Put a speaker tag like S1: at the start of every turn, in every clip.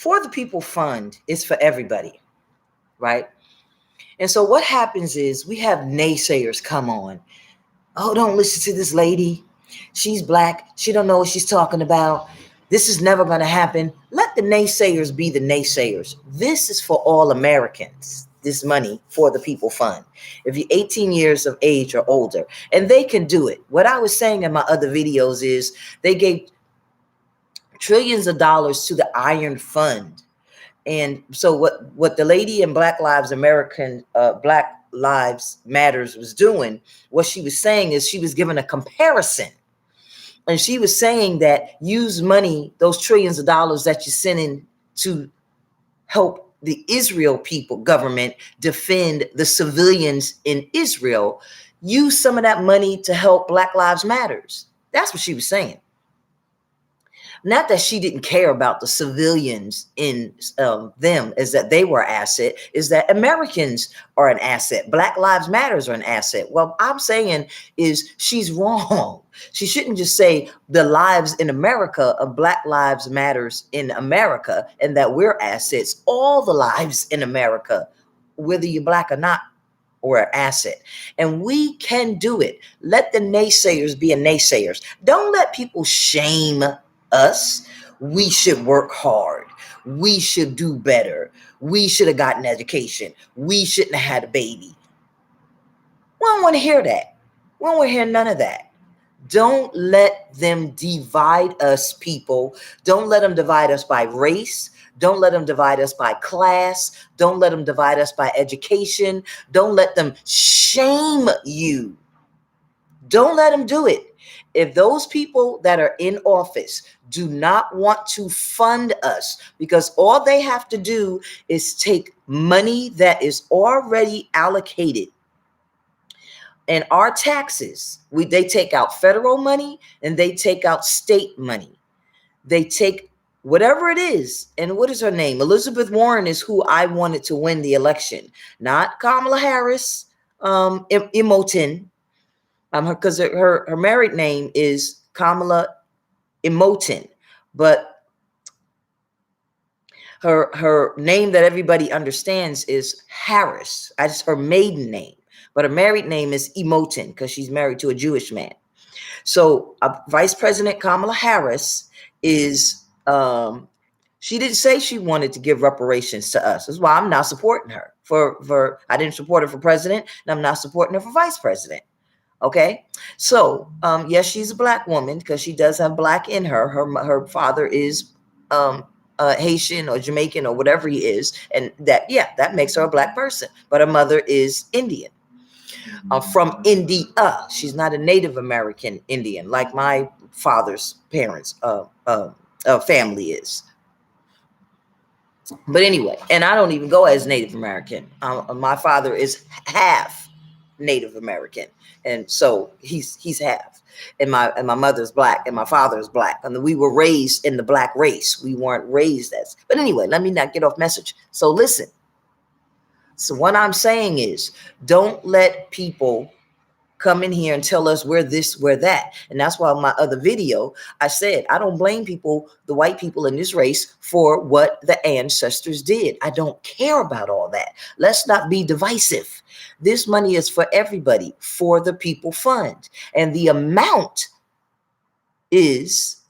S1: For the People Fund is for everybody, right? And so what happens is we have naysayers come on. Oh, don't listen to this lady. She's black. She don't know what she's talking about. This is never going to happen. Let the naysayers be the naysayers. This is for all Americans. This money for the People Fund. If you're 18 years of age or older, and they can do it. What I was saying in my other videos is they gave trillions of dollars to the Iron Fund. And so what the lady in Black Lives Matters was doing, what she was saying is she was giving a comparison. And she was saying that use money, those trillions of dollars that you're sending to help the Israel people government defend the civilians in Israel, use some of that money to help Black Lives Matters. That's what she was saying. Not that she didn't care about the civilians in them, is that they were an asset, is that Americans are an asset. Black Lives Matters are an asset. Well, I'm saying is she's wrong. She shouldn't just say the lives in America of Black Lives Matters in America and that we're assets. All the lives in America, whether you're black or not, or an asset. And we can do it. Let the naysayers be a naysayers. Don't let people shame us. We should work hard. We should do better. We should have gotten education. We shouldn't have had a baby. We don't want to hear that. We don't want to hear none of that. Don't let them divide us, people. Don't let them divide us by race. Don't let them divide us by class. Don't let them divide us by education. Don't let them shame you. Don't let them do it. If those people that are in office do not want to fund us, because all they have to do is take money that is already allocated. And our taxes, they take out federal money and they take out state money. They take whatever it is. And what is her name? Elizabeth Warren is who I wanted to win the election, not Kamala Harris, Emotin. Because her married name is Kamala Emotin, but her name that everybody understands is Harris. That's her maiden name, but her married name is Emotin because she's married to a Jewish man. So Vice President Kamala Harris is, she didn't say she wanted to give reparations to us. That's why I'm not supporting her I didn't support her for president, and I'm not supporting her for vice president. Okay, so yes, she's a black woman because she does have black in her. Her father is Haitian or Jamaican or whatever he is, and that makes her a black person. But her mother is Indian, from India. She's not a Native American Indian like my father's parents' family is. But anyway, and I don't even go as Native American. My father is half Native American. And so he's half, and my mother's black, and my father is black, and we were raised in the black race. We weren't raised as. But anyway, let me not get off message. So listen. So what I'm saying is, don't let people come in here and tell us we're this, we're that. And that's why in my other video, I said, I don't blame people, the white people in this race, for what the ancestors did. I don't care about all that. Let's not be divisive. This money is for everybody, for the People Fund. And the amount is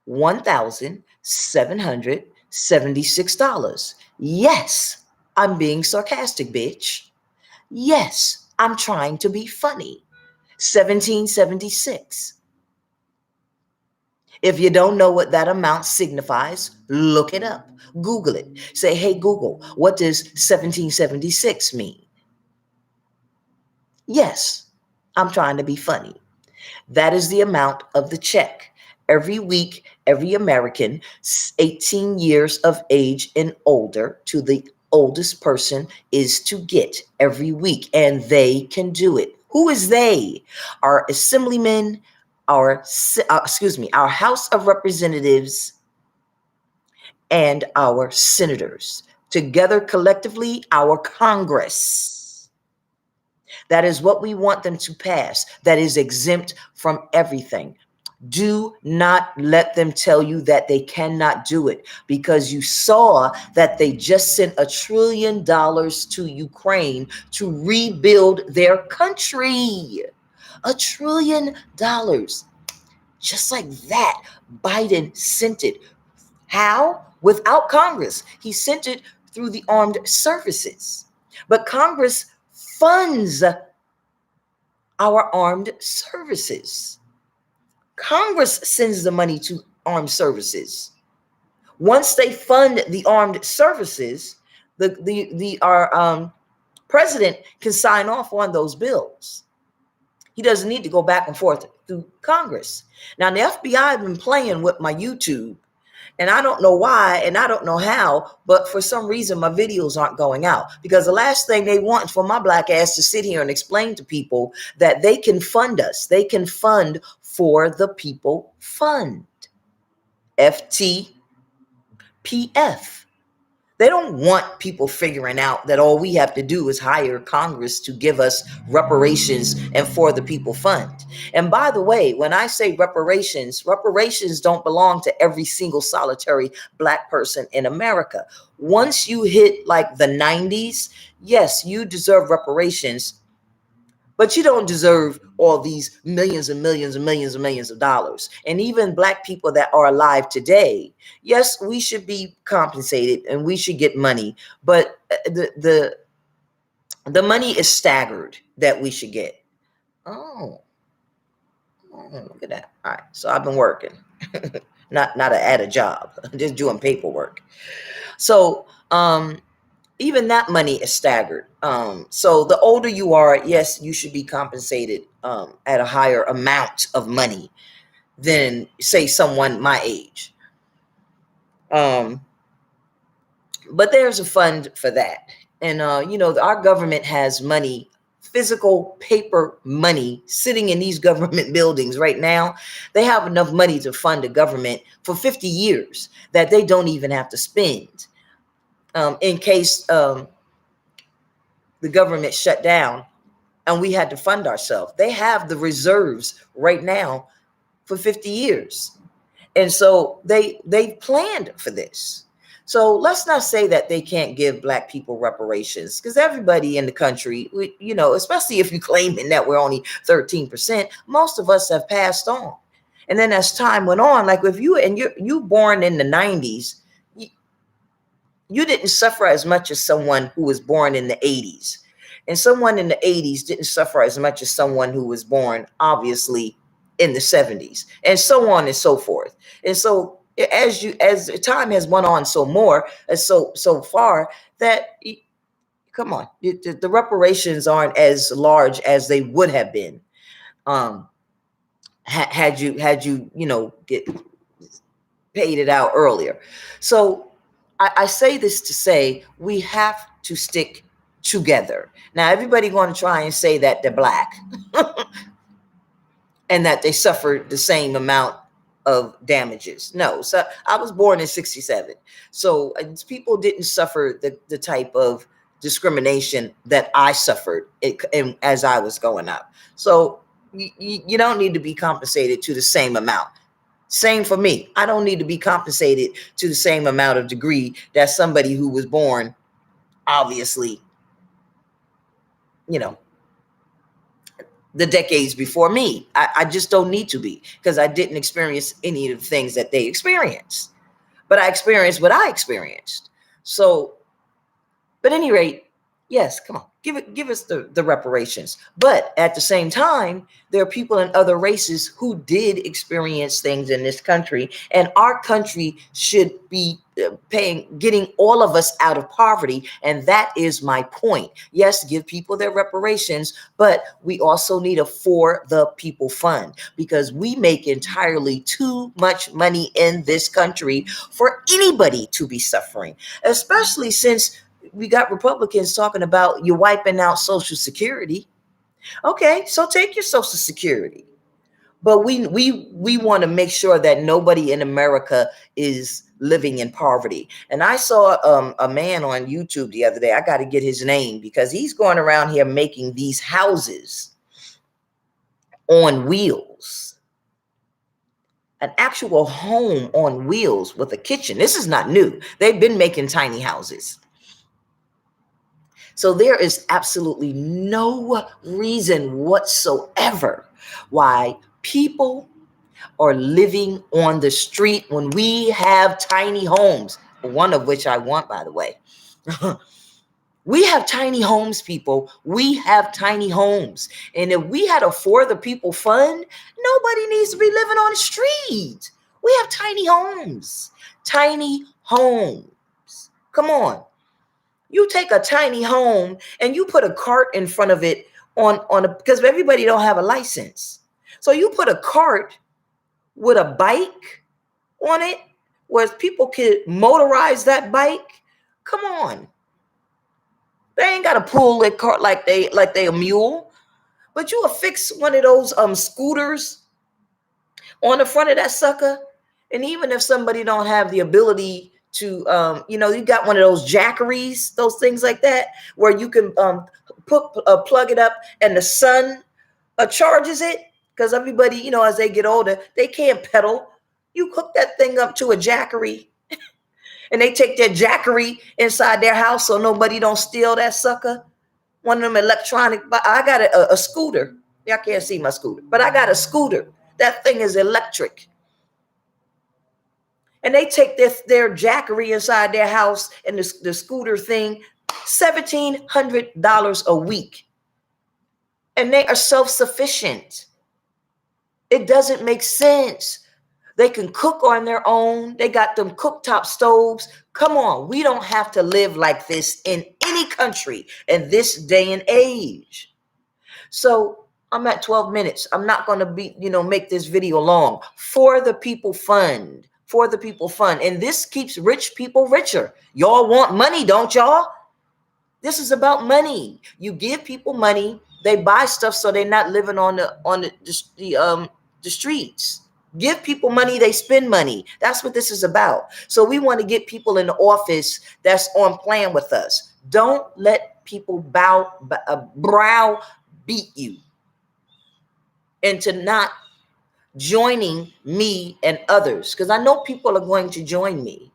S1: $1,776. Yes, I'm being sarcastic, bitch. Yes, I'm trying to be funny. 1776. If you don't know what that amount signifies, look it up. Google it. Say, hey, Google, what does 1776 mean? Yes, I'm trying to be funny. That is the amount of the check. Every week, every American 18 years of age and older to the oldest person is to get every week, and they can do it. Who is they? Our assemblymen, our House of Representatives, and our senators. Together, collectively, our Congress. That is what we want them to pass. That is exempt from everything. Do not let them tell you that they cannot do it, because you saw that they just sent $1 trillion to Ukraine to rebuild their country. $1 trillion. Just like that, Biden sent it. How? Without Congress. He sent it through the armed services. But Congress funds our armed services. Congress sends the money to armed services. Once they fund the armed services, our president can sign off on those bills. He doesn't need to go back and forth through Congress. Now, the FBI have been playing with my YouTube, and I don't know why, and I don't know how, but for some reason, my videos aren't going out, because the last thing they want is for my black ass to sit here and explain to people that they can fund us. They can fund for the people fund. Ftpf. They don't want people figuring out that all we have to do is hire Congress to give us reparations and for the people fund. And by the way, when I say reparations, reparations don't belong to every single solitary black person in America. Once you hit like the 90s, yes, you deserve reparations, but you don't deserve all these millions and millions and millions and millions of dollars. And even black people that are alive today, yes, we should be compensated and we should get money, but the money is staggered that we should get. Oh, look at that. All right, so I've been working, not at a job, just doing paperwork. So even that money is staggered. So the older you are, yes, you should be compensated at a higher amount of money than, say, someone my age. But there's a fund for that. And, our government has money, physical paper money sitting in these government buildings right now. They have enough money to fund a government for 50 years that they don't even have to spend. In case the government shut down and we had to fund ourselves. They have the reserves right now for 50 years. And so they planned for this. So let's not say that they can't give black people reparations, because everybody in the country, especially if you're claiming that we're only 13%, most of us have passed on. And then as time went on, like if you born in the 90s, you didn't suffer as much as someone who was born in the 80s. And someone in the 80s didn't suffer as much as someone who was born, obviously, in the 70s, and so on and so forth. And so as time has went on so far, that, come on, the reparations aren't as large as they would have been had you get paid it out earlier. So I say this to say we have to stick together. Now, everybody going to try and say that they're black and that they suffered the same amount of damages. No, so I was born in 67. So people didn't suffer the type of discrimination that I suffered as I was going up. So you don't need to be compensated to the same amount. Same for me. I don't need to be compensated to the same amount of degree that somebody who was born, obviously, the decades before me. I just don't need to be, because I didn't experience any of the things that they experienced. But I experienced what I experienced. So, but at any rate, yes, come on, give us the reparations. But at the same time, there are people in other races who did experience things in this country, and our country should be getting all of us out of poverty. And that is my point. Yes, give people their reparations, but we also need a for the people fund, because we make entirely too much money in this country for anybody to be suffering, especially since we got Republicans talking about you wiping out Social Security. Okay, so take your Social Security. But we want to make sure that nobody in America is living in poverty. And I saw a man on YouTube the other day. I got to get his name, because he's going around here making these houses on wheels. an actual home on wheels with a kitchen. This is not new. They've been making tiny houses. So there is absolutely no reason whatsoever why people are living on the street when we have tiny homes, one of which I want, by the way. We have tiny homes, people. We have tiny homes. And if we had a For the People fund, nobody needs to be living on the street. We have tiny homes. Tiny homes. Come on. You take a tiny home and you put a cart in front of it because everybody don't have a license. So you put a cart with a bike on it where people could motorize that bike. Come on. They ain't got to pull their cart like they a mule, but you affix one of those scooters on the front of that sucker. And even if somebody don't have the ability to, you got one of those Jackeries, those things like that, where you can plug it up and the sun charges it. Because everybody, as they get older, they can't pedal. You hook that thing up to a Jackery, and they take that Jackery inside their house so nobody don't steal that sucker. One of them electronic. I got a scooter. Y'all can't see my scooter, but I got a scooter. That thing is electric. And they take their Jackery inside their house and the scooter thing, $1,700 a week. And they are self-sufficient. It doesn't make sense. They can cook on their own. They got them cooktop stoves. Come on, we don't have to live like this in any country in this day and age. So I'm at 12 minutes. I'm not going to make this video long. For the People Fund. For the People Fund. And this keeps rich people richer. Y'all want money, don't y'all? This is about money. You give people money. They buy stuff so they're not living on the streets. Give people money, they spend money. That's what this is about. So we want to get people in the office that's on plan with us. Don't let people brow beat you into not joining me and others, because I know people are going to join me.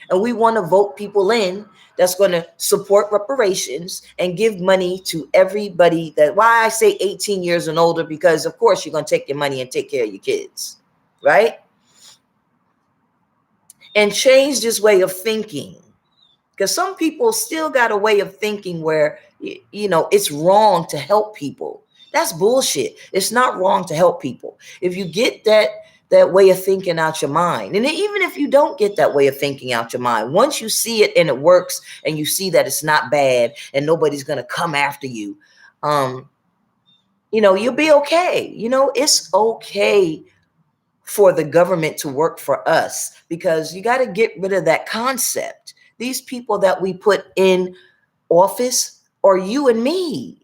S1: And we want to vote people in that's going to support reparations and give money to everybody. Why I say 18 years and older, because of course you're going to take your money and take care of your kids, right? And change this way of thinking, because some people still got a way of thinking where, it's wrong to help people. That's bullshit. It's not wrong to help people. If you get that way of thinking out your mind, and even if you don't get that way of thinking out your mind, once you see it and it works and you see that it's not bad and nobody's going to come after you, you'll be okay. It's okay for the government to work for us, because you got to get rid of that concept. These people that we put in office are you and me.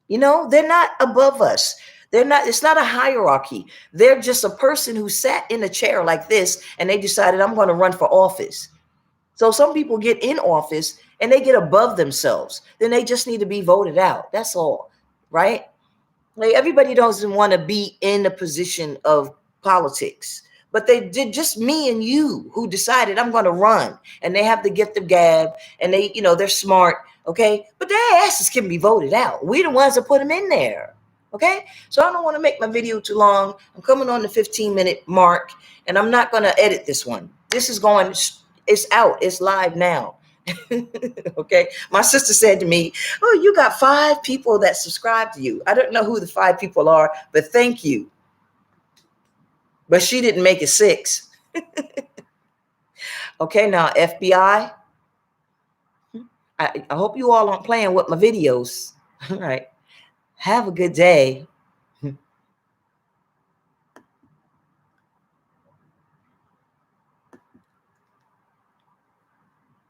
S1: They're not above us. It's not a hierarchy. They're just a person who sat in a chair like this and they decided, I'm going to run for office. So some people get in office and they get above themselves. Then they just need to be voted out. That's all, right? Like, everybody doesn't want to be in a position of politics, but they did, just me and you who decided I'm going to run, and they have the gift of gab, and they're smart. Okay. But their asses can be voted out. We the ones that put them in there. Okay. So I don't want to make my video too long. I'm coming on the 15-minute mark, and I'm not going to edit this one. This is going, it's out. It's live now. Okay. My sister said to me, oh, you got 5 people that subscribe to you. I don't know who the 5 people are, but thank you. But she didn't make it 6. Okay. Now, FBI, I hope you all aren't playing with my videos. All right. Have a good day.